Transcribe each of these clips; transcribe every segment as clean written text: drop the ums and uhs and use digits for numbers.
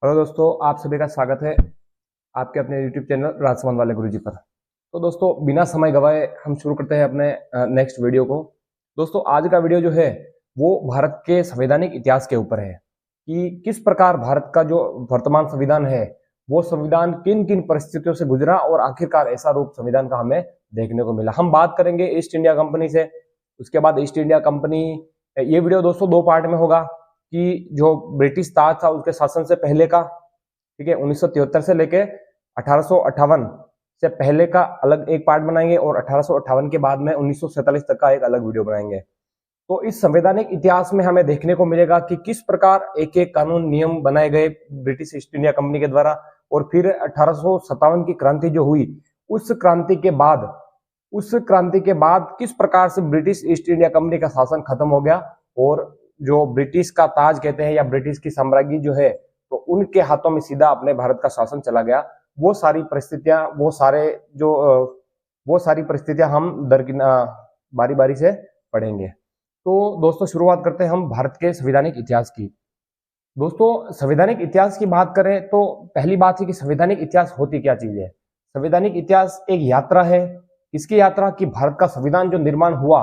Hello दोस्तों, आप सभी का स्वागत है आपके अपने YouTube चैनल राजसमंद वाले गुरुजी पर। तो दोस्तों, बिना समय गवाए हम शुरू करते हैं अपने नेक्स्ट वीडियो को। दोस्तों, आज का वीडियो जो है वो भारत के संवैधानिक इतिहास के ऊपर है कि किस प्रकार भारत का जो वर्तमान संविधान है वो संविधान किन किन परिस्थितियों से गुजरा और आखिरकार ऐसा रूप संविधान का हमें देखने को मिला। हम बात करेंगे ईस्ट इंडिया कंपनी से, उसके बाद ईस्ट इंडिया कंपनी। ये वीडियो दोस्तों दो पार्ट में होगा कि जो ब्रिटिश ताज था उसके शासन से पहले का, ठीक है, 1973 से लेके 1858 से पहले का अलग एक पार्ट बनाएंगे और 1858 के बाद में 1947 तक का एक अलग वीडियो बनाएंगे। तो इस संवैधानिक इतिहास में हमें देखने को मिलेगा कि किस प्रकार एक एक कानून नियम बनाए गए ब्रिटिश ईस्ट इंडिया कंपनी के द्वारा, और फिर 1857 की क्रांति जो हुई उस क्रांति के बाद किस प्रकार से ब्रिटिश ईस्ट इंडिया कंपनी का शासन खत्म हो गया और जो ब्रिटिश का ताज कहते हैं या ब्रिटिश की साम्राज्य जो है तो उनके हाथों में सीधा अपने भारत का शासन चला गया। वो सारी परिस्थितियां वो सारी परिस्थितियां हम बारी बारी से पढ़ेंगे। तो दोस्तों, शुरुआत करते हैं हम भारत के संवैधानिक इतिहास की। दोस्तों, संवैधानिक इतिहास की बात करें तो पहली बात है कि संवैधानिक इतिहास होती क्या चीज है। संवैधानिक इतिहास एक यात्रा है। इसकी यात्रा कि भारत का संविधान जो निर्माण हुआ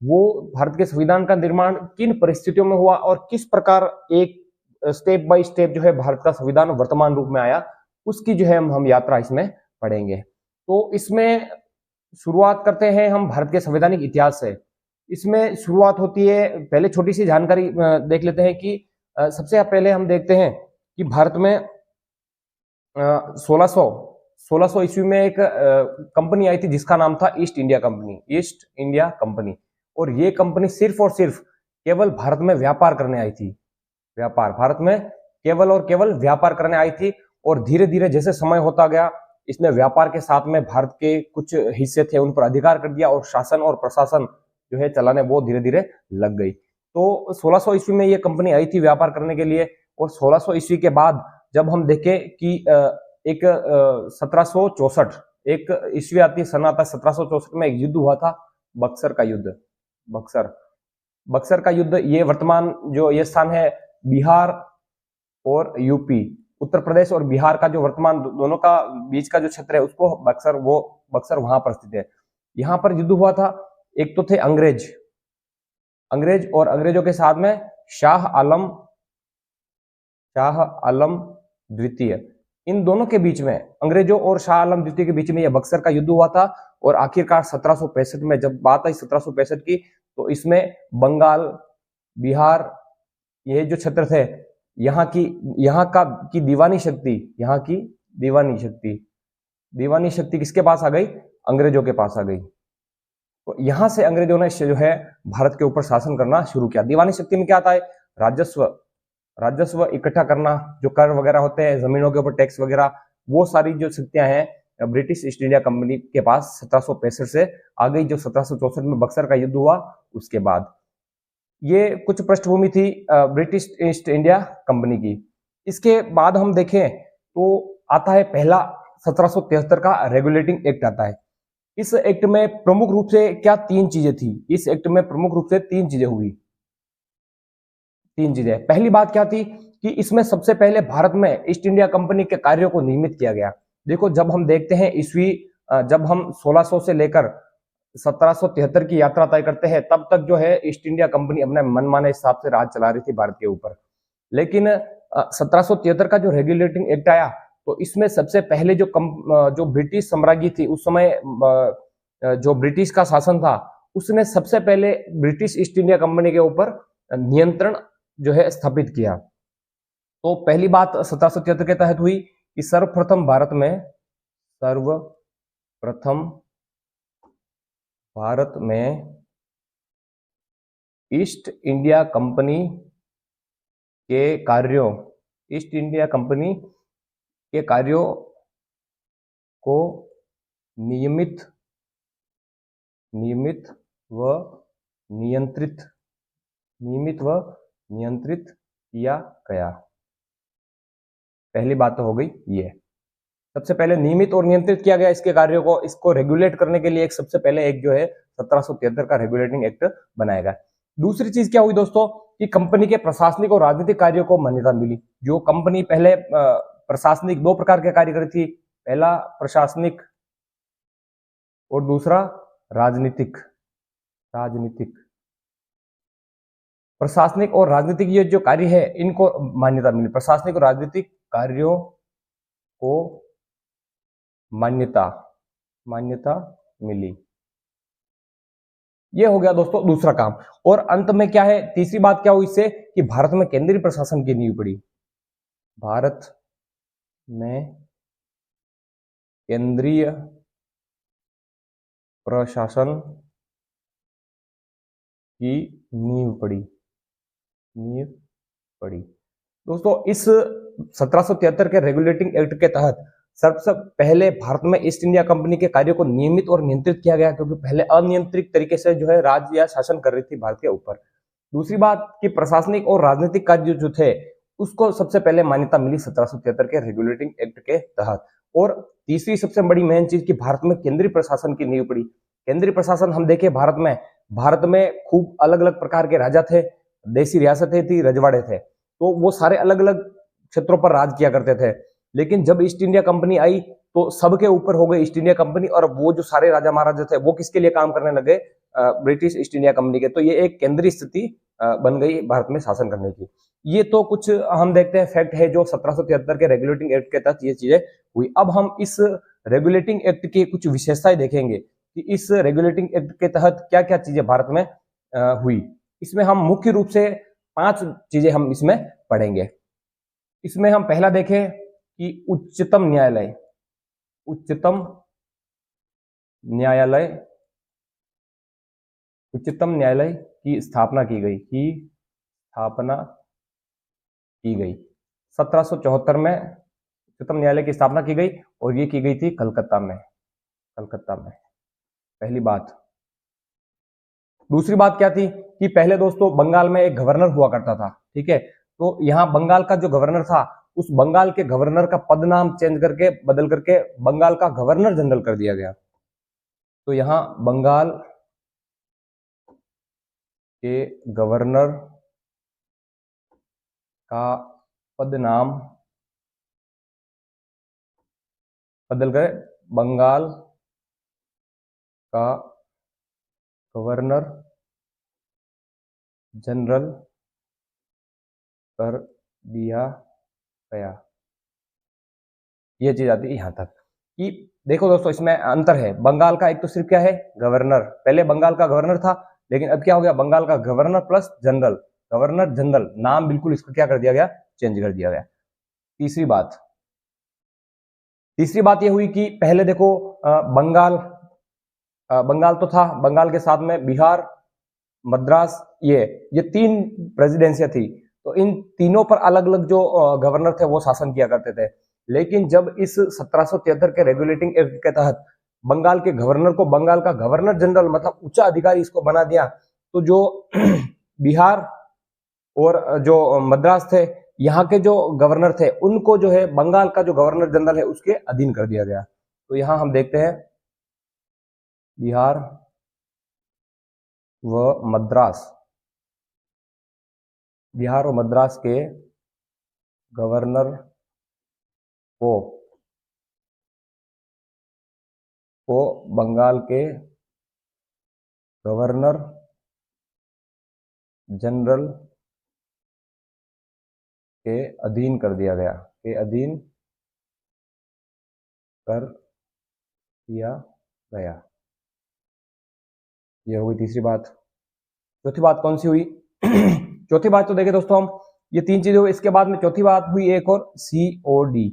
वो भारत के संविधान का निर्माण किन परिस्थितियों में हुआ और किस प्रकार एक स्टेप बाय स्टेप जो है भारत का संविधान वर्तमान रूप में आया, उसकी जो है हम यात्रा इसमें पढ़ेंगे। तो इसमें शुरुआत करते हैं हम भारत के संवैधानिक इतिहास से। इसमें शुरुआत होती है, पहले छोटी सी जानकारी देख लेते हैं कि सबसे पहले हम देखते हैं कि भारत में 1600 ईस्वी में एक कंपनी आई थी जिसका नाम था ईस्ट इंडिया कंपनी। और ये कंपनी सिर्फ और सिर्फ केवल भारत में व्यापार करने आई थी। भारत में केवल और केवल व्यापार करने आई थी। और धीरे धीरे जैसे समय होता गया, इसने व्यापार के साथ में भारत के कुछ हिस्से थे उन पर अधिकार कर दिया और शासन और प्रशासन जो है चलाने वो धीरे धीरे लग गई। तो 1600 ईस्वी में ये कंपनी आई थी व्यापार करने के लिए। और 1600 ईस्वी के बाद जब हम देखें कि एक 1764 एक ईस्वी आती है, सन आता है 1764 में एक युद्ध हुआ था, बक्सर का युद्ध। बक्सर का युद्ध, ये वर्तमान जो ये स्थान है बिहार और यूपी, उत्तर प्रदेश और बिहार का जो वर्तमान दोनों का बीच का जो क्षेत्र है उसको बक्सर वहां पर स्थित है। यहाँ पर युद्ध हुआ था। एक तो थे अंग्रेज और अंग्रेजों के साथ में शाह आलम द्वितीय, इन दोनों के बीच में, अंग्रेजों और शाह आलम द्वितीय के बीच में यह बक्सर का युद्ध हुआ था। और आखिरकार 1765 में जब बात आई 1765 की, तो इसमें बंगाल, बिहार, ये जो क्षेत्र थे, यहाँ की दीवानी शक्ति किसके पास आ गई? अंग्रेजों के पास आ गई। तो यहां से अंग्रेजों ने जो है भारत के ऊपर शासन करना शुरू किया। दीवानी शक्ति में क्या आता है? राजस्व इकट्ठा करना, जो कर वगैरह होते हैं, जमीनों के ऊपर टैक्स वगैरह, वो सारी जो शक्तियां हैं ब्रिटिश ईस्ट इंडिया कंपनी के पास 1765 से आ गई। जो 1764 में बक्सर का युद्ध हुआ उसके बाद, ये कुछ पृष्ठभूमि थी ब्रिटिश ईस्ट इंडिया कंपनी की। इसके बाद हम देखें तो आता है पहला 1773 का रेगुलेटिंग एक्ट आता है। इस एक्ट में प्रमुख रूप से क्या तीन चीजें थी? इस एक्ट में प्रमुख रूप से तीन चीजें। पहली बात क्या थी कि इसमें सबसे पहले भारत में ईस्ट इंडिया कंपनी के कार्यों को नियमित किया गया। देखो, जब हम देखते हैं जब हम 1600 से लेकर 1773 की यात्रा तय करते हैं, तब तक जो है ईस्ट इंडिया कंपनी अपने मनमाने हिसाब से राज चला रही थी भारत के ऊपर। लेकिन 1773 का जो रेगुलेटिंग एक्ट आया, तो इसमें सबसे पहले जो ब्रिटिश साम्राज्य थी उस समय, जो ब्रिटिश का शासन था, उसने सबसे पहले ब्रिटिश ईस्ट इंडिया कंपनी के ऊपर नियंत्रण जो है स्थापित किया। तो पहली बात 1773 के तहत हुई कि सर्वप्रथम भारत में ईस्ट इंडिया कंपनी के कार्यों को नियमित व नियंत्रित किया गया। पहली बात तो हो गई ये, सबसे पहले नियमित और नियंत्रित किया गया इसके कार्यों को। इसको रेगुलेट करने के लिए सबसे पहले एक जो है 1773 का रेगुलेटिंग एक्ट बनाया गया। दूसरी चीज क्या हुई दोस्तों कि कंपनी के प्रशासनिक और राजनीतिक कार्यों को मान्यता मिली। जो कंपनी पहले प्रशासनिक 2 प्रकार के कार्य करती थी, पहला प्रशासनिक और दूसरा राजनीतिक। प्रशासनिक और राजनीतिक ये जो कार्य है इनको मान्यता मिली, प्रशासनिक और राजनीतिक कार्यों को मान्यता मिली। ये हो गया दोस्तों दूसरा काम। और अंत में क्या है, तीसरी बात क्या हुई इससे कि भारत में केंद्रीय प्रशासन की नींव पड़ी। भारत में केंद्रीय प्रशासन की नींव पड़ी। दोस्तों इस 1773 के रेगुलेटिंग एक्ट के तहत सबसे पहले भारत में ईस्ट इंडिया कंपनी के कार्यों को नियमित और नियंत्रित किया गया, क्योंकि पहले अनियंत्रित तरीके से जो है राज्य या शासन कर रही थी भारत के ऊपर। दूसरी बात कि प्रशासनिक और राजनीतिक कार्य जो थे उसको सबसे पहले मान्यता मिली 1773 के रेगुलेटिंग एक्ट के तहत। और तीसरी सबसे बड़ी मेन चीज कि भारत में केंद्रीय प्रशासन की नींव पड़ी। केंद्रीय प्रशासन हम देखें भारत में खूब अलग अलग प्रकार के राजा थे, देशी रियासतें थी, रजवाड़े थे, तो वो सारे अलग अलग क्षेत्रों पर राज किया करते थे। लेकिन जब ईस्ट इंडिया कंपनी आई तो सबके ऊपर हो गई ईस्ट इंडिया कंपनी, और वो जो सारे राजा महाराजा थे वो किसके लिए काम करने लगे, ब्रिटिश ईस्ट इंडिया कंपनी के। तो ये एक केंद्रीय स्थिति बन गई भारत में शासन करने की। ये तो कुछ हम देखते हैं फैक्ट है जो 1773 के रेगुलेटिंग एक्ट के तहत ये चीजें हुई। अब हम इस रेगुलेटिंग एक्ट की कुछ विशेषताएं देखेंगे कि इस रेगुलेटिंग एक्ट के तहत क्या क्या चीजें भारत में हुई। इसमें हम मुख्य रूप से 5 चीजें हम इसमें पढ़ेंगे। इसमें हम पहला देखें कि उच्चतम न्यायालय की स्थापना की गई। 1774 में उच्चतम न्यायालय की स्थापना की गई, और ये की गई थी कलकत्ता में। पहली बात। दूसरी बात क्या थी कि पहले दोस्तों बंगाल में एक गवर्नर हुआ करता था, ठीक है। तो यहाँ बंगाल का जो गवर्नर था उस बंगाल के गवर्नर का पद नाम चेंज करके बदल करके बंगाल का गवर्नर जनरल कर दिया गया। तो यहाँ बंगाल के गवर्नर का पद नाम बदल कर बंगाल का गवर्नर जनरल कर दिया गया। ये चीज आती है यहां तक कि देखो दोस्तों इसमें अंतर है। बंगाल का एक तो सिर्फ क्या है, गवर्नर। पहले बंगाल का गवर्नर था, लेकिन अब क्या हो गया, बंगाल का governor plus general, governor general नाम बिल्कुल इसको क्या कर दिया गया, चेंज कर दिया गया। तीसरी बात ये हुई कि पहले देखो बंगाल तो था, बंगाल के साथ में बिहार, मद्रास, ये 3 प्रेसिडेंसियां थी। तो इन तीनों पर अलग अलग जो गवर्नर थे वो शासन किया करते थे। लेकिन जब इस 1773 के रेगुलेटिंग एक्ट के तहत बंगाल के गवर्नर को बंगाल का गवर्नर जनरल मतलब उच्च अधिकारी इसको बना दिया, तो जो बिहार और जो मद्रास थे यहाँ के जो गवर्नर थे उनको जो है बंगाल का जो गवर्नर जनरल है उसके अधीन कर दिया गया। तो यहाँ हम देखते हैं बिहार व मद्रास के गवर्नर को बंगाल के गवर्नर जनरल के अधीन कर दिया गया, ये हुई तीसरी बात। चौथी बात कौन सी हुई? चौथी बात तो देखें दोस्तों हम, ये 3 चीजें हुई। इसके बाद में चौथी बात हुई एक और, COD,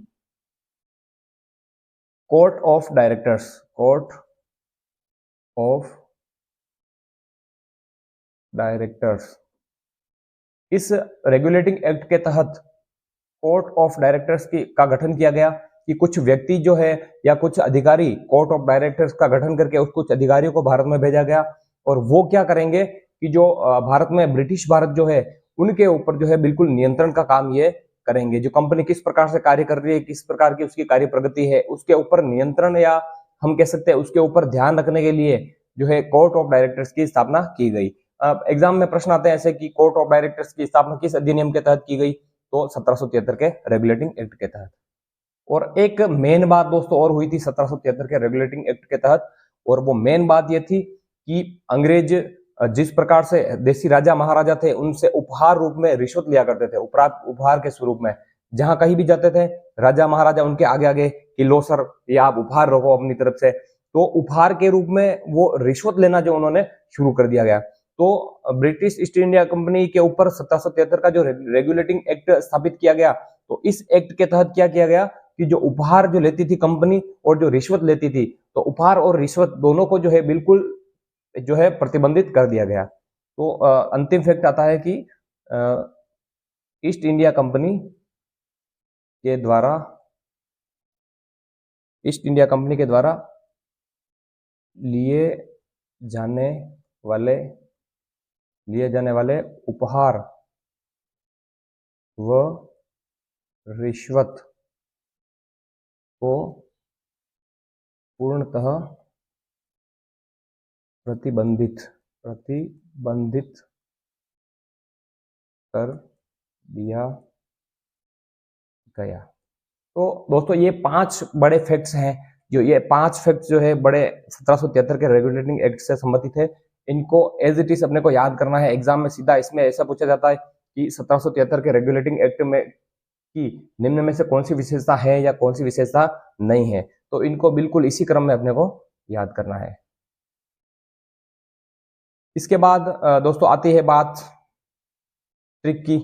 कोर्ट ऑफ डायरेक्टर्स। इस रेगुलेटिंग एक्ट के तहत कोर्ट ऑफ डायरेक्टर्स का गठन किया गया कि कुछ व्यक्ति जो है या कुछ अधिकारी कोर्ट ऑफ डायरेक्टर्स का गठन करके उस कुछ अधिकारियों को भारत में भेजा गया, और वो क्या करेंगे कि जो भारत में ब्रिटिश भारत जो है उनके ऊपर जो है बिल्कुल नियंत्रण का काम ये करेंगे। जो कंपनी किस प्रकार से कार्य कर रही है, किस प्रकार की उसकी कार्य प्रगति है, उसके ऊपर नियंत्रण या हम कह सकते हैं उसके ऊपर ध्यान रखने के लिए जो है कोर्ट ऑफ डायरेक्टर्स की स्थापना की गई। एग्जाम में प्रश्न आते हैं ऐसे कि कोर्ट ऑफ डायरेक्टर्स की स्थापना किस अधिनियम के तहत की गई, तो 1773 के रेगुलेटिंग एक्ट के तहत। और एक मेन बात दोस्तों और हुई थी 1773 के रेगुलेटिंग एक्ट के तहत, और वो मेन बात ये थी कि अंग्रेज जिस प्रकार से देसी राजा महाराजा थे उनसे उपहार रूप में रिश्वत लिया करते थे, उपहार के स्वरूप में, जहां कहीं भी जाते थे राजा महाराजा उनके आगे आगे कि लो सर ये आप उपहार रखो अपनी तरफ से, तो उपहार के रूप में वो रिश्वत लेना जो उन्होंने शुरू कर दिया गया। तो ब्रिटिश ईस्ट इंडिया कंपनी के ऊपर 1773 का जो रेगुलेटिंग एक्ट स्थापित किया गया, तो इस एक्ट के तहत क्या किया गया कि जो उपहार जो लेती थी कंपनी और जो रिश्वत लेती थी, तो उपहार और रिश्वत दोनों को जो है बिल्कुल जो है प्रतिबंधित कर दिया गया। तो अंतिम फैक्ट आता है कि ईस्ट इंडिया कंपनी के द्वारा ईस्ट इंडिया कंपनी के द्वारा लिए जाने वाले उपहार व रिश्वत को पूर्णतः प्रतिबंधित कर दिया गया। तो दोस्तों ये 5 बड़े फैक्ट्स हैं, जो ये 5 फैक्ट्स जो है बड़े 1773 के रेगुलेटिंग एक्ट से संबंधित है। इनको एज इट इज अपने को याद करना है। एग्जाम में सीधा इसमें ऐसा पूछा जाता है कि 1773 के रेगुलेटिंग एक्ट में की निम्न में से कौन सी विशेषता है या कौन सी विशेषता नहीं है, तो इनको बिल्कुल इसी क्रम में अपने को याद करना है। इसके बाद दोस्तों आती है बात ट्रिक की,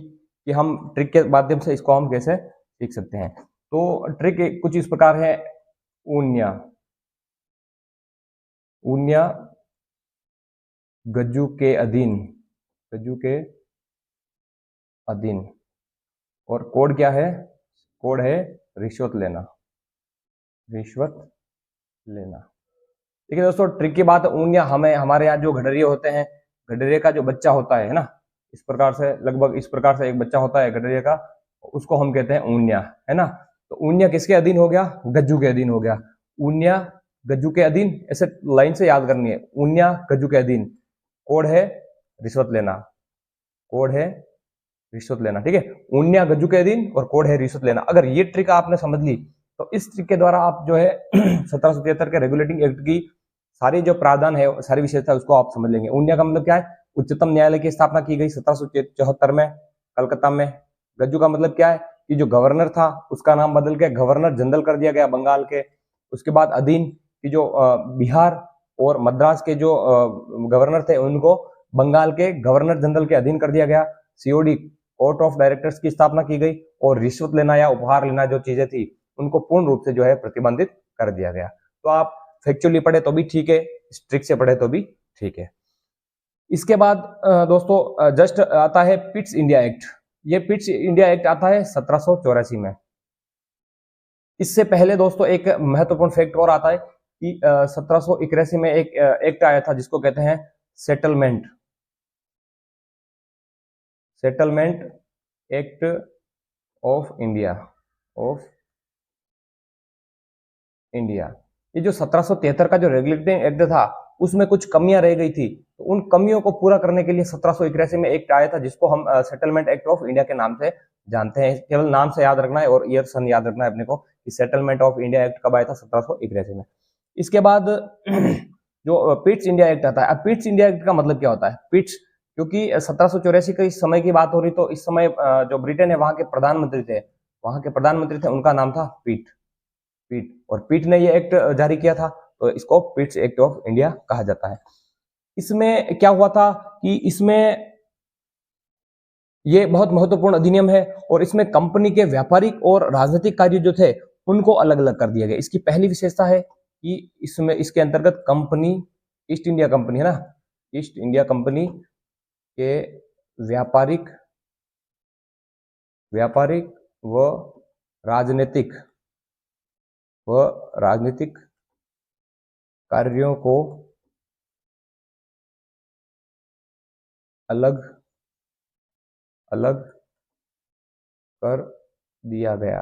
कि हम ट्रिक के माध्यम से इसको हम कैसे सीख सकते हैं। तो ट्रिक कुछ इस प्रकार है। ऊन्या गज्जू के अधीन और कोड क्या है, कोड है रिश्वत लेना। ठीक है दोस्तों, ट्रिक की बात ऊनिया, हमारे यहाँ जो गडरिये होते हैं, गडरिये का जो बच्चा होता है ना, इस प्रकार से लगभग इस प्रकार से एक बच्चा होता है गडरिये का, उसको हम कहते हैं ऊनिया, है ना। तो ऊनिया किसके अधीन हो गया, गज्जू के अधीन हो गया। ऊनिया गज्जू के अधीन, ऐसे लाइन से याद करनी है, ऊनिया गज्जू के अधीन, कोड है रिश्वत लेना, ठीक है। ऊनिया गज्जू के अधीन और कोड है रिश्वत लेना। अगर ये ट्रिक आपने समझ ली तो इस ट्रिक के द्वारा आप जो है 1773 के रेगुलेटिंग एक्ट की सारी जो प्रावधान है, सारी विशेषता उसको आप समझ लेंगे। ऊनिया का मतलब क्या है, उच्चतम न्यायालय की स्थापना की गई 1774 में कलकत्ता में। गज्जू का मतलब क्या है कि जो गवर्नर था उसका नाम बदल के गवर्नर जनरल कर दिया गया बंगाल के। उसके बाद अधीन की जो बिहार और मद्रास के जो गवर्नर थे उनको बंगाल के गवर्नर जनरल के अधीन कर दिया गया। सीओडी कोर्ट ऑफ डायरेक्टर्स की स्थापना की गई और रिश्वत लेना या उपहार लेना जो चीजें थी उनको पूर्ण रूप से जो है प्रतिबंधित कर दिया गया। तो आप फैक्चुअली पढ़े तो भी ठीक है, स्ट्रिक्ट से पढ़े तो भी ठीक है। इसके बाद दोस्तों जस्ट आता है पिट्स इंडिया एक्ट। ये पिट्स इंडिया एक्ट आता है 1784 में। इससे पहले दोस्तों एक महत्वपूर्ण फैक्ट और आता है कि 1781 में एक एक्ट आया था जिसको कहते हैं सेटलमेंट एक्ट ऑफ इंडिया। ये जो 1773 का जो रेगुलेटिंग एक्ट था उसमें कुछ कमियां रह गई थी, तो उन कमियों को पूरा करने के लिए 1781 में एक्ट आया था जिसको हम सेटलमेंट एक्ट ऑफ इंडिया के नाम से जानते हैं। केवल नाम से याद रखना है और ईयर सन याद रखना है अपने को कि सेटलमेंट ऑफ इंडिया एक्ट कब आया था, 1781 में। इसके बाद जो पिट्स इंडिया एक्ट आता है। अब पिट्स इंडिया एक्ट का मतलब क्या होता है, पिट्स, क्योंकि 1784 के इस समय की बात हो रही, तो इस समय जो ब्रिटेन है वहां के प्रधानमंत्री थे, उनका नाम था पिट, और पिट ने ये एक्ट जारी किया था, तो इसको पिट्स एक्ट ऑफ इंडिया कहा जाता है। इसमें क्या हुआ था कि इसमें ये बहुत महत्वपूर्ण अधिनियम है और इसमें कंपनी के व्यापारिक और राजनीतिक कार्य जो थे उनको अलग अलग कर दिया गया। इसकी पहली विशेषता है कि इसमें इसके अंतर्गत कंपनी, ईस्ट इंडिया कंपनी है ना, ईस्ट इंडिया कंपनी के व्यापारिक व राजनीतिक कार्यों को अलग कर दिया गया।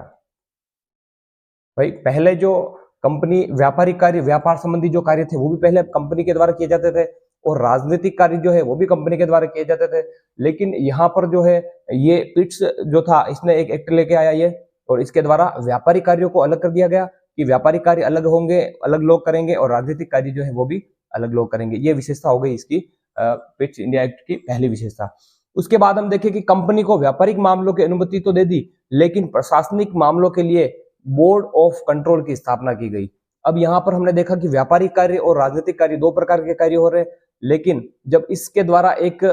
भाई पहले जो कंपनी व्यापारिक कार्य, व्यापार संबंधी जो कार्य थे वो भी पहले कंपनी के द्वारा किए जाते थे, और राजनीतिक कार्य जो है वो भी कंपनी के द्वारा किए जाते थे। लेकिन यहाँ पर जो है ये पिट्स जो था इसने एक एक्ट लेके आया ये, और इसके द्वारा व्यापारिक कार्यों को अलग कर दिया गया कि व्यापारिक कार्य अलग होंगे, अलग लोग करेंगे, और राजनीतिक कार्य जो है वो भी अलग लोग करेंगे। ये विशेषता हो गई इसकी पिट्स इंडिया एक्ट की पहली विशेषता। उसके बाद हम देखें कि कंपनी को व्यापारिक मामलों की अनुमति तो दे दी, लेकिन प्रशासनिक मामलों के लिए बोर्ड ऑफ कंट्रोल की स्थापना की गई। अब यहां पर हमने देखा कि व्यापारिक कार्य और राजनीतिक कार्य दो प्रकार के कार्य हो रहे हैं, लेकिन जब इसके द्वारा एक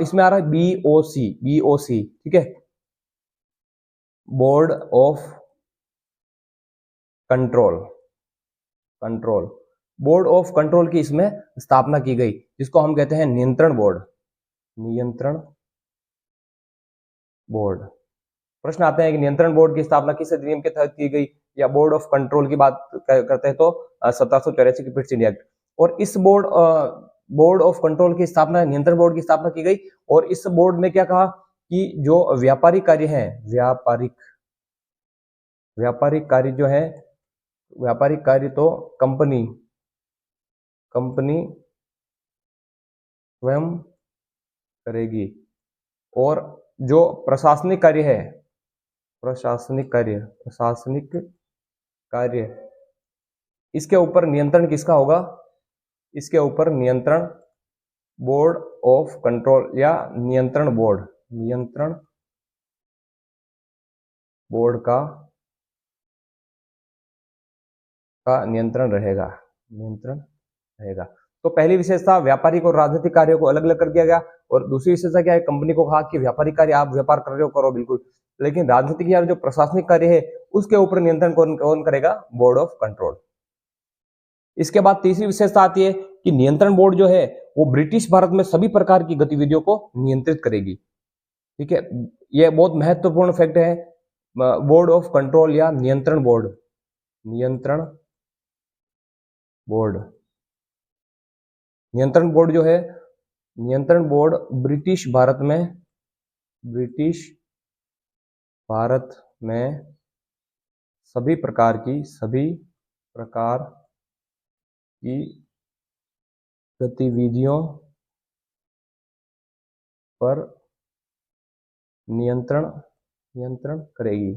इसमें आ रहा है बीओसी, बीओसी, ठीक है, board of control, control, board of control की इसमें स्थापना की गई, जिसको हम कहते हैं नियंत्रण बोर्ड, नियंत्रण बोर्ड। प्रश्न आते हैं कि नियंत्रण बोर्ड की स्थापना किस अधिनियम के तहत की गई, या बोर्ड ऑफ कंट्रोल की बात करते हैं तो 1784 की पिट्स इंडिया एक्ट। और इस बोर्ड ऑफ कंट्रोल की स्थापना, नियंत्रण बोर्ड की स्थापना की गई, और इस बोर्ड ने क्या कहा कि जो व्यापारिक कार्य है, व्यापारिक कार्य जो है, व्यापारिक कार्य तो कंपनी स्वयं करेगी, और जो प्रशासनिक कार्य है, प्रशासनिक कार्य, इसके ऊपर नियंत्रण किसका होगा, इसके ऊपर नियंत्रण बोर्ड ऑफ कंट्रोल या नियंत्रण बोर्ड का नियंत्रण रहेगा, तो पहली विशेषता व्यापारिक और राजनीतिक कार्यों को अलग अलग कर दिया गया, और दूसरी विशेषता क्या है, कंपनी को कहा कि व्यापारिक कार्य आप व्यापार कर रहे हो, करो बिल्कुल, लेकिन राजनीतिक या जो प्रशासनिक कार्य है उसके ऊपर नियंत्रण कौन करेगा, बोर्ड ऑफ कंट्रोल। इसके बाद तीसरी विशेषता आती है कि नियंत्रण बोर्ड जो है वो ब्रिटिश भारत में सभी प्रकार की गतिविधियों को नियंत्रित करेगी, ठीक है। यह बहुत महत्वपूर्ण फैक्ट है, बोर्ड ऑफ कंट्रोल या नियंत्रण बोर्ड, नियंत्रण बोर्ड जो है, नियंत्रण बोर्ड ब्रिटिश भारत में सभी प्रकार की गतिविधियों पर नियंत्रण करेगी,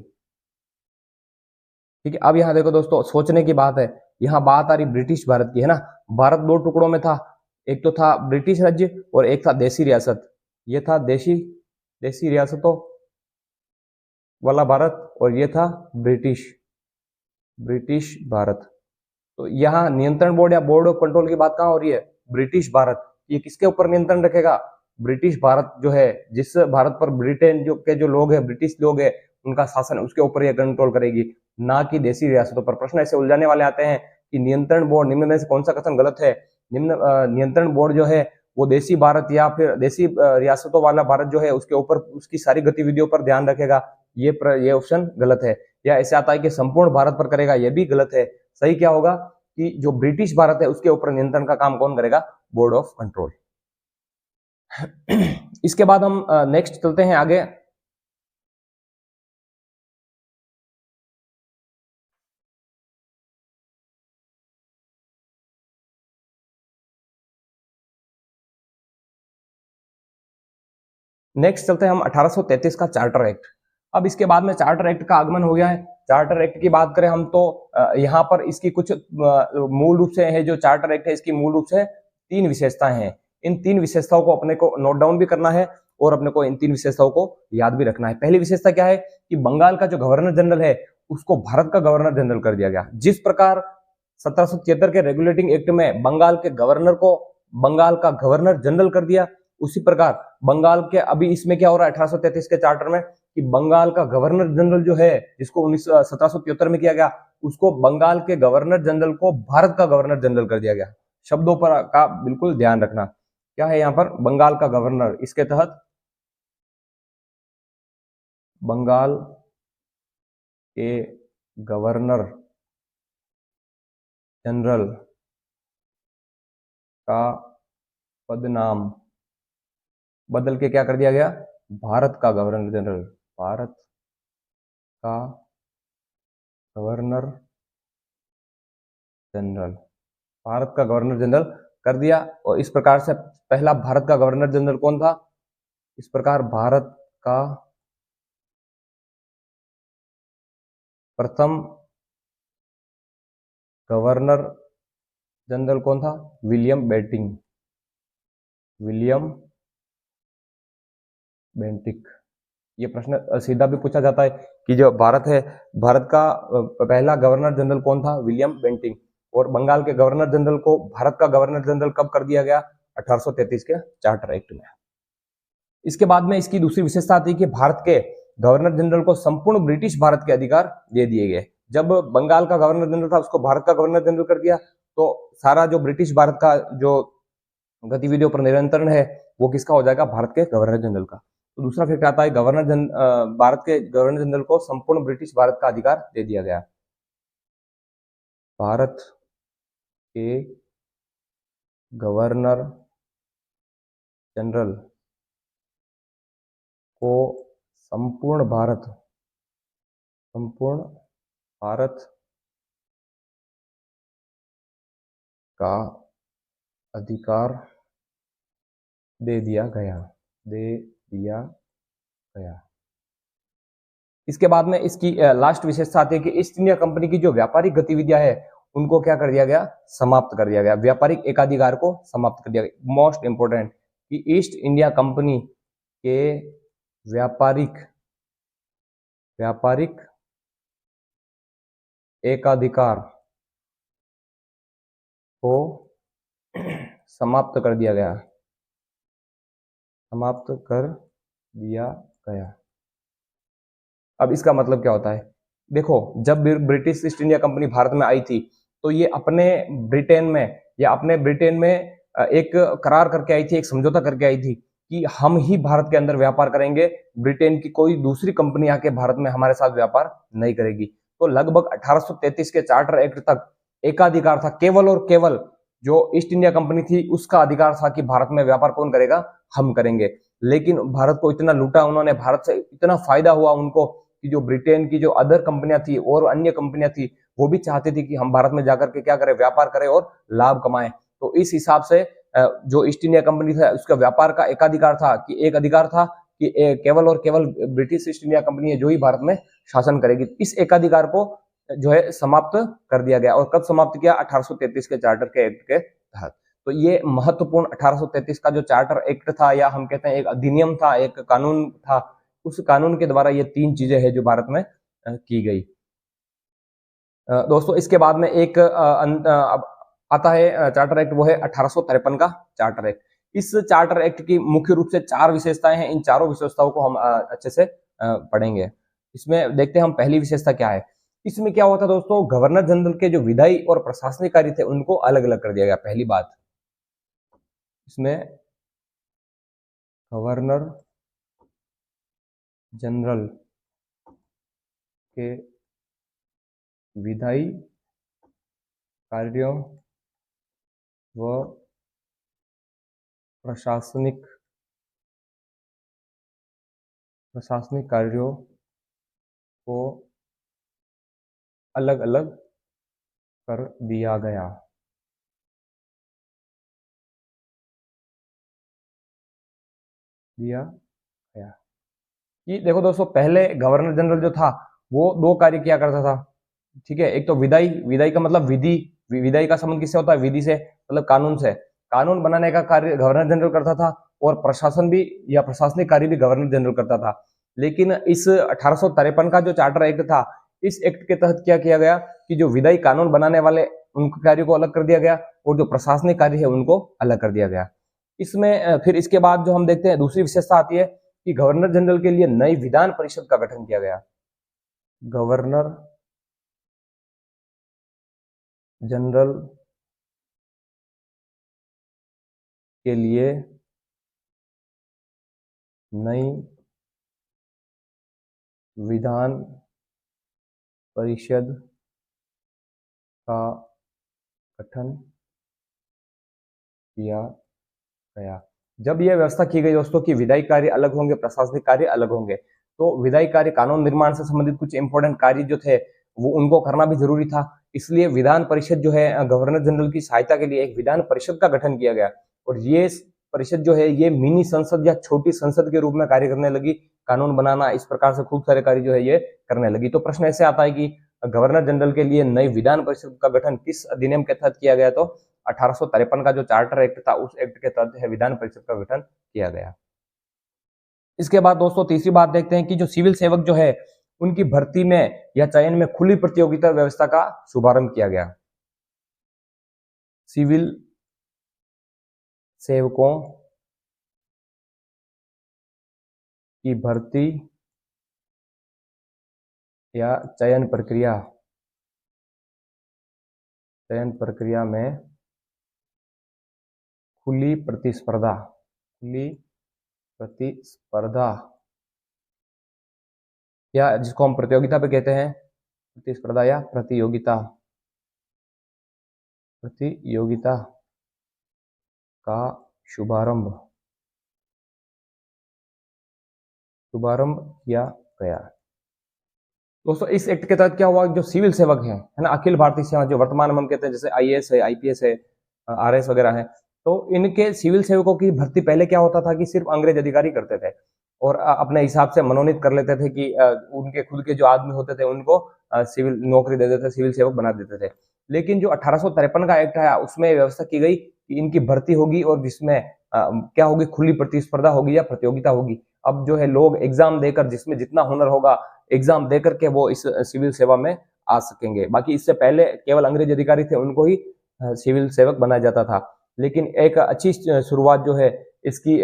ठीक है। अब यहां देखो दोस्तों, सोचने की बात है, यहां बात आ रही ब्रिटिश भारत की है ना। भारत दो टुकड़ों में था, एक तो था ब्रिटिश राज्य और एक था देसी रियासत। ये था देसी रियासतों वाला भारत, और ये था ब्रिटिश भारत। तो यहाँ नियंत्रण बोर्ड या बोर्ड ऑफ कंट्रोल की बात कहाँ हो रही है, ब्रिटिश भारत। ये किसके ऊपर नियंत्रण रखेगा, ब्रिटिश भारत जो है, जिस भारत पर ब्रिटेन जो लोग हैं, ब्रिटिश लोग हैं, उनका शासन, उसके ऊपर यह कंट्रोल करेगी, ना कि देसी रियासतों पर। प्रश्न ऐसे उलझाने वाले आते हैं कि नियंत्रण बोर्ड, निम्न में से कौन सा कथन गलत है। नियंत्रण बोर्ड जो है वो देसी भारत या फिर देसी रियासतों वाला भारत जो है उसके ऊपर, उसकी सारी गतिविधियों पर ध्यान रखेगा, ये ऑप्शन गलत है। या ऐसे आता है कि संपूर्ण भारत पर करेगा, यह भी गलत है। सही क्या होगा कि जो ब्रिटिश भारत है उसके ऊपर नियंत्रण का काम कौन करेगा, बोर्ड ऑफ कंट्रोल। इसके बाद हम नेक्स्ट चलते हैं आगे। नेक्स्ट चलते हैं हम 1833 का चार्टर एक्ट। अब इसके बाद में चार्टर एक्ट का आगमन हो गया है। चार्टर एक्ट की बात करें हम तो यहाँ पर इसकी कुछ मूल रूप से है, जो चार्टर एक्ट है इसकी मूल रूप से 3 विशेषताएं हैं। इन 3 विशेषताओं को अपने को नोट डाउन भी करना है और अपने को इन 3 विशेषताओं को याद भी रखना है। पहली विशेषता क्या है कि बंगाल का जो गवर्नर जनरल है उसको भारत का गवर्नर जनरल कर दिया गया। जिस प्रकार 1773 के रेगुलेटिंग एक्ट में बंगाल के गवर्नर को बंगाल का गवर्नर जनरल कर दिया, उसी प्रकार बंगाल के अभी इसमें क्या हो रहा है 1833 के चार्टर में कि बंगाल का गवर्नर जनरल जो है, जिसको 1773 में किया गया, उसको बंगाल के गवर्नर जनरल को भारत का गवर्नर जनरल कर दिया गया। शब्दों पर का बिल्कुल ध्यान रखना। क्या है यहाँ पर, बंगाल का गवर्नर, इसके तहत बंगाल के गवर्नर जनरल का पदनाम बदल के क्या कर दिया गया, भारत का गवर्नर जनरल, भारत का गवर्नर जनरल, भारत का गवर्नर जनरल कर दिया। और इस प्रकार से पहला भारत का गवर्नर जनरल कौन था? इस प्रकार भारत का प्रथम गवर्नर जनरल कौन था? William Bentinck. William Bentinck. ये प्रश्न सीधा भी पूछा जाता है कि जो भारत है, भारत का पहला गवर्नर जनरल कौन था? William Bentinck. और बंगाल के गवर्नर जनरल को भारत का गवर्नर जनरल कब कर दिया गया? 1833 के चार्टर एक्ट में। इसके बाद में इसकी दूसरी विशेषता आती है कि भारत के गवर्नर जनरल को संपूर्ण ब्रिटिश भारत के अधिकार दे दिए गए। जब बंगाल का गवर्नर जनरल था उसको भारत का गवर्नर जनरल कर दिया, तो सारा जो ब्रिटिश भारत का जो गतिविधियों पर नियंत्रण है वो किसका हो जाएगा? भारत के गवर्नर जनरल का। तो दूसरा फैक्ट आता है भारत के गवर्नर जनरल को संपूर्ण ब्रिटिश भारत का अधिकार दे दिया गया। भारत के गवर्नर जनरल को संपूर्ण भारत का अधिकार दे दिया गया। इसके बाद में इसकी लास्ट विशेषता आती है कि ईस्ट इंडिया कंपनी की जो व्यापारिक गतिविधियां है उनको क्या कर दिया गया? समाप्त कर दिया गया। व्यापारिक एकाधिकार को समाप्त कर दिया गया। मोस्ट इंपोर्टेंट कि ईस्ट इंडिया कंपनी के व्यापारिक एकाधिकार को समाप्त कर दिया गया। अब इसका मतलब क्या होता है? देखो, जब British east India company Bharat में आई थी तो ये अपने ब्रिटेन में एक करार करके आई थी, एक समझौता करके आई थी कि हम ही भारत के अंदर व्यापार करेंगे, ब्रिटेन की कोई दूसरी कंपनी आके भारत में हमारे साथ व्यापार नहीं करेगी। तो लगभग 1833 के चार्टर एक्ट तक एकाधिकार था, केवल और केवल जो ईस्ट इंडिया कंपनी थी उसका अधिकार था कि भारत में व्यापार कौन करेगा? हम करेंगे। लेकिन भारत को इतना लूटा उन्होंने, भारत से इतना फायदा हुआ उनको कि जो ब्रिटेन की जो अदर कंपनियां थी और अन्य कंपनियां थी वो भी चाहती थी कि हम भारत में जाकर के क्या करें? व्यापार करें और लाभ कमाएं। तो इस हिसाब से जो ईस्ट इंडिया कंपनी था उसका व्यापार का एक अधिकार था कि केवल और केवल ब्रिटिश ईस्ट इंडिया कंपनी है जो ही भारत में शासन करेगी। इस एकाधिकार को जो है समाप्त कर दिया गया। और कब समाप्त किया? 1833 के चार्टर के एक्ट के तहत। तो ये महत्वपूर्ण 1833 का जो चार्टर एक्ट था, या हम कहते हैं एक अधिनियम था, एक कानून था, उस कानून के द्वारा ये तीन चीजें हैं जो भारत में की गई। दोस्तों, इसके बाद में एक आता है चार्टर एक्ट, वो है 1853 का चार्टर एक्ट। इस चार्टर एक्ट की मुख्य रूप से चार विशेषताएं हैं। इन चारों विशेषताओं को हम अच्छे से पढ़ेंगे। इसमें देखते हैं हम पहली विशेषता क्या है। इसमें क्या होता है दोस्तों? गवर्नर जनरल के जो विधायी और प्रशासनिक कार्य थे उनको अलग अलग कर दिया गया। पहली बात, इसमें गवर्नर जनरल के विधायी कार्यों व प्रशासनिक कार्यों को अलग अलग कर दिया गया। कि देखो दोस्तों, पहले गवर्नर जनरल जो था वो दो कार्य किया करता था, ठीक है। एक तो विधायी का मतलब विधि, विधायी का संबंध किससे होता है? विधि से, मतलब कानून से। कानून बनाने का कार्य गवर्नर जनरल करता था और प्रशासन भी या प्रशासनिक कार्य भी गवर्नर जनरल करता था। लेकिन इस 1853 का जो चार्टर एक्ट था, इस एक्ट के तहत क्या किया गया कि जो विधायी कानून बनाने वाले उनके कार्य को अलग कर दिया गया और जो प्रशासनिक कार्य है उनको अलग कर दिया गया। इसमें फिर इसके बाद जो हम देखते हैं दूसरी विशेषता आती है कि गवर्नर जनरल के लिए नई विधान परिषद का गठन किया गया। गवर्नर जनरल के लिए नई विधान परिषद का गठन किया गया। जब यह व्यवस्था की गई दोस्तों कि विधायी कार्य अलग होंगे, प्रशासनिक कार्य अलग होंगे, तो विधायी कार्य कानून निर्माण से संबंधित कुछ इंपॉर्टेंट कार्य जो थे वो उनको करना भी जरूरी था। इसलिए विधान परिषद जो है गवर्नर जनरल की सहायता के लिए एक विधान परिषद का गठन किया गया, और ये परिषद जो है ये मिनी संसद या छोटी संसद के रूप में कार्य करने लगी। कानून बनाना, इस प्रकार से खूब सारे कार्य जो है ये करने लगी। तो प्रश्न ऐसे आता है कि गवर्नर जनरल के लिए नई विधान परिषद का गठन किस अधिनियम के तहत किया गया? तो 1853 का जो चार्टर एक्ट था उस एक्ट के तहत विधान परिषद का गठन किया गया। इसके बाद दोस्तों तीसरी बात देखते हैं कि जो सिविल सेवक जो है उनकी भर्ती में या चयन में खुली प्रतियोगिता व्यवस्था का शुभारंभ किया गया। सिविल सेवकों की भर्ती या चयन प्रक्रिया में खुली प्रतिस्पर्धा या जिसको हम प्रतियोगिता पे कहते हैं, प्रतिस्पर्धा या प्रतियोगिता का शुभारंभ किया गया। दोस्तों इस एक्ट के तहत क्या हुआ, जो सिविल सेवक है ना, अखिल भारतीय सेवा जो वर्तमान में हम कहते हैं जैसे आईएएस है, आईपीएस है, आरएस वगैरह है, तो इनके सिविल सेवकों की भर्ती पहले क्या होता था कि सिर्फ अंग्रेज अधिकारी करते थे और अपने हिसाब से मनोनीत कर लेते थे कि उनके खुद के जो आदमी होते थे उनको सिविल नौकरी दे देते, सिविल सेवक बना देते थे। लेकिन जो 1853 का एक्ट है उसमें व्यवस्था की गई कि इनकी भर्ती होगी और जिसमें क्या होगी, खुली प्रतिस्पर्धा होगी या प्रतियोगिता होगी। अब जो है लोग एग्जाम देकर, जिसमें जितना हुनर होगा एग्जाम देकर के वो इस सिविल सेवा में आ सकेंगे। बाकी इससे पहले केवल अंग्रेज अधिकारी थे उनको ही सिविल सेवक बनाया जाता था। लेकिन एक अच्छी शुरुआत जो है इसकी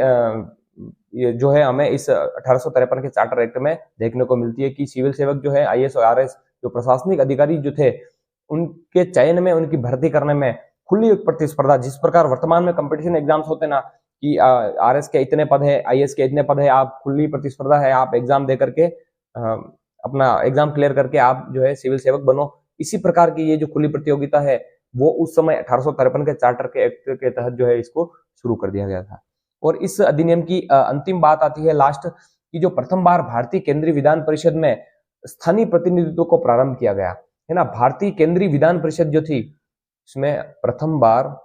ये जो है हमें इस 1853 के चार्टर एक्ट में देखने को मिलती है कि सिविल सेवक जो है आईएएस और आरएस जो प्रशासनिक अधिकारी जो थे उनके चयन में, उनकी भर्ती करने में खुली प्रतिस्पर्धा, जिस प्रकार वर्तमान में कंपटीशन एग्जाम्स होते ना कि आरएस के इतने पद है, आईएएस के इतने पद है, आप खुली प्रतिस्पर्धा है, आप एग्जाम दे करके अपना एग्जाम क्लियर करके आप जो है सिविल सेवक बनो। इसी प्रकार की ये जो खुली प्रतियोगिता है वो उस समय 1853 के चार्टर के एक्ट के तहत जो है इसको शुरू कर दिया गया था। और इस अधिनियम की अंतिम बात आती है लास्ट की, जो प्रथम बार भारतीय केंद्रीय विधान परिषद में स्थानीय प्रतिनिधित्व को प्रारंभ किया गया है ना। भारतीय केंद्रीय विधान परिषद जो थी इसमें प्रथम बार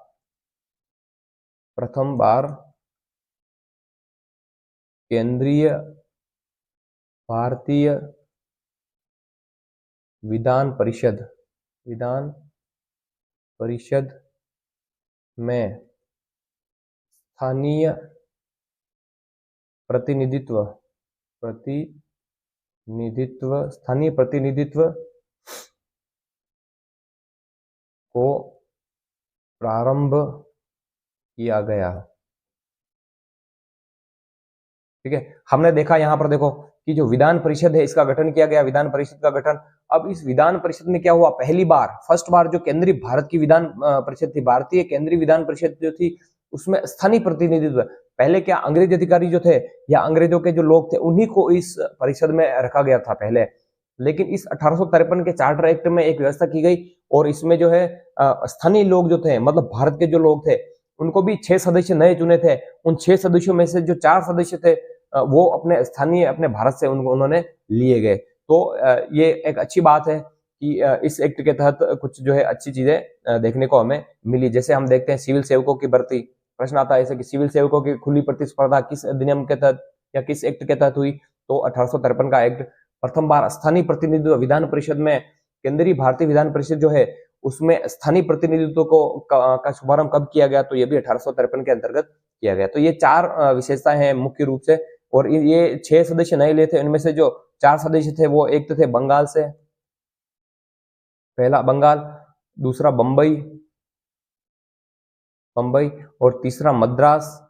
केंद्रीय भारतीय विधान परिषद में स्थानीय प्रतिनिधित्व को प्रारंभ किया गया। ठीक है, हमने देखा यहां पर देखो कि जो विधान परिषद है इसका गठन किया गया, विधान परिषद का गठन। अब इस विधान परिषद में क्या हुआ, फर्स्ट बार जो केंद्रीय भारत की विधान परिषद थी, भारतीय केंद्रीय विधान परिषद जो थी उसमें स्थानीय प्रतिनिधित्व, पहले क्या अंग्रेज अधिकारी जो थे या अंग्रेजों के जो लोग थे उन्हीं को इस परिषद में रखा गया था पहले। लेकिन इस 1853 के चार्टर एक्ट में एक व्यवस्था की गई और इसमें जो है स्थानीय लोग जो थे, मतलब भारत के जो लोग थे उनको भी 6 सदस्य नए चुने थे। उन 6 सदस्यों में से जो 4 सदस्य थे वो अपने स्थानीय, अपने भारत से उन्होंने लिए गए। तो ये एक अच्छी बात है कि इस एक्ट के तहत कुछ जो है अच्छी चीजें देखने को हमें मिली। जैसे हम देखते हैं सिविल सेवकों की भर्ती, प्रश्न आता है ऐसे कि सिविल सेवकों की खुली प्रतिस्पर्धा किस अधिनियम के तहत या किस एक्ट के तहत हुई? तो 1853 का एक्ट। प्रथम बार स्थानीय प्रतिनिधित्व विधान परिषद में, केंद्रीय भारतीय विधान परिषद जो है उसमें स्थानीय प्रतिनिधित्व का शुभारंभ कब किया गया? तो ये भी 1853 के अंतर्गत किया गया। तो ये 4 विशेषताएं हैं मुख्य रूप से। और ये 6 सदस्य नए लिए थे, इनमें से जो 4 सदस्य थे वो एक तो थे बंगाल से, पहला बंगाल, दूसरा बंबई और तीसरा मद्रास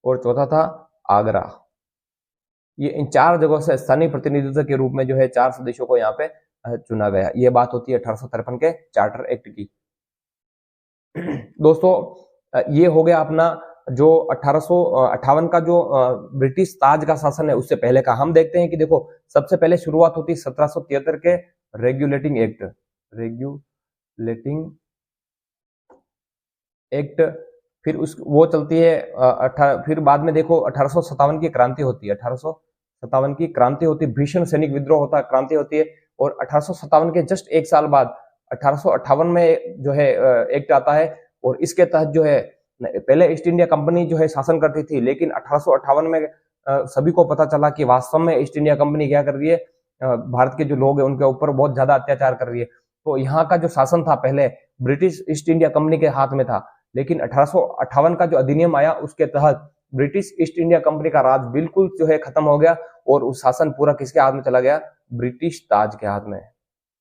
और चौथा था आगरा। ये इन 4 जगहों से स्थानीय प्रतिनिधित्व के रूप में जो है 4 सदस्यों को यहाँ पे चुना गया। ये बात होती है 1853 के चार्टर एक्ट की। दोस्तों ये हो गया अपना जो 1858 का जो ब्रिटिश ताज का शासन है उससे पहले का। हम देखते हैं कि देखो सबसे पहले शुरुआत होती है 1773 के रेगुलेटिंग एक्ट, फिर वो चलती है फिर बाद में देखो 1857 की क्रांति होती है, 1857 की क्रांति होती है, भीषण सैनिक विद्रोह होता है, क्रांति होती है और 1857 के जस्ट एक साल बाद 1858 में जो है एक्ट आता है, और इसके तहत जो है पहले ईस्ट इंडिया कंपनी जो है शासन करती थी, लेकिन 1858 में सभी को पता चला कि वास्तव में ईस्ट इंडिया कंपनी क्या कर रही है, भारत के जो लोग हैं उनके ऊपर बहुत ज्यादा अत्याचार कर रही है। तो यहाँ का जो शासन था पहले ब्रिटिश ईस्ट इंडिया कंपनी के हाथ में था, लेकिन 1858 का जो अधिनियम आया उसके तहत ब्रिटिश ईस्ट इंडिया कंपनी का राज बिल्कुल जो है खत्म हो गया, और उस शासन पूरा किसके हाथ में चला गया, ब्रिटिश ताज के हाथ में।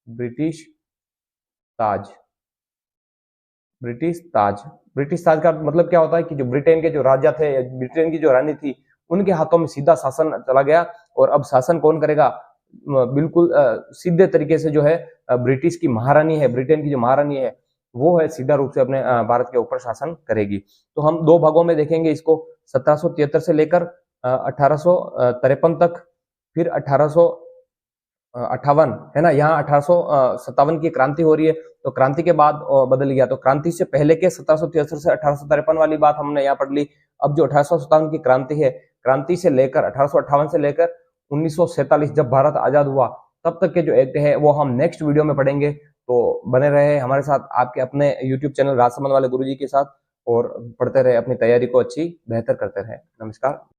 ब्रिटिश ताज, ब्रिटिश ताज। ब्रिटिश ताज का मतलब क्या होता है कि जो ब्रिटेन के जो राजा थे, ब्रिटेन की जो रानी थी, उनके हाथों में सीधा शासन चला गया, और अब शासन कौन करेगा, बिल्कुल सीधे तरीके से जो है ब्रिटिश की महारानी है, ब्रिटेन की जो महारानी है वो है सीधा रूप से अपने भारत के ऊपर शासन करेगी। तो हम दो भागों में देखेंगे इसको, 1773 से लेकर 1853 तक, फिर 1858 है ना, यहाँ 1857 की क्रांति हो रही है, तो क्रांति के बाद बदल गया। तो क्रांति से पहले के 1773 से 1853 वाली बात हमने यहाँ पढ़ ली। अब जो 1857 की क्रांति है, क्रांति से लेकर 1858 से लेकर 1947 जब भारत आजाद हुआ तब तक के जो एक्ट है वो हम नेक्स्ट वीडियो में पढ़ेंगे। तो बने रहे हमारे साथ आपके अपने यूट्यूब चैनल राजसमंद वाले गुरुजी के साथ, और पढ़ते रहे, अपनी तैयारी को अच्छी बेहतर करते रहे। नमस्कार।